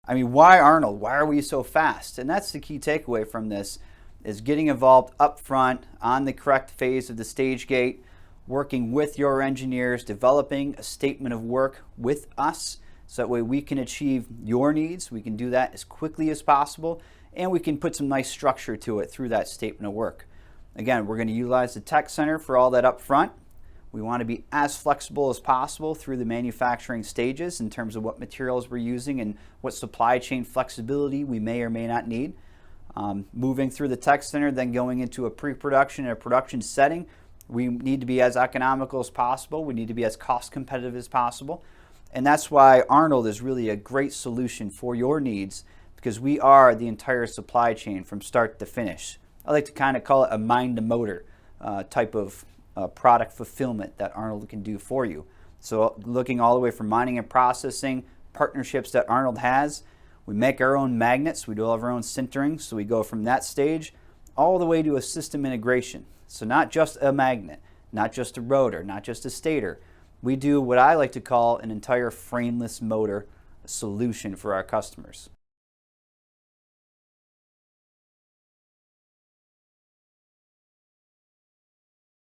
I mean, why Arnold? Why are we so fast? And that's the key takeaway from this, is getting involved up front on the correct phase of the stage gate, working with your engineers, developing a statement of work with us so that way we can achieve your needs. We can do that as quickly as possible, and we can put some nice structure to it through that statement of work. Again, we're going to utilize the tech center for all that up front. We want to be as flexible as possible through the manufacturing stages in terms of what materials we're using and what supply chain flexibility we may or may not need. Moving through the tech center, then going into a pre-production and a production setting, we need to be as economical as possible. We need to be as cost competitive as possible. And that's why Arnold is really a great solution for your needs, because we are the entire supply chain from start to finish. I like to kind of call it a mind-to-motor type of product fulfillment that Arnold can do for you. So looking all the way from mining and processing, partnerships that Arnold has. We make our own magnets. We do all of our own sintering. So we go from that stage all the way to a system integration. So not just a magnet, not just a rotor, not just a stator. We do what I like to call an entire frameless motor solution for our customers.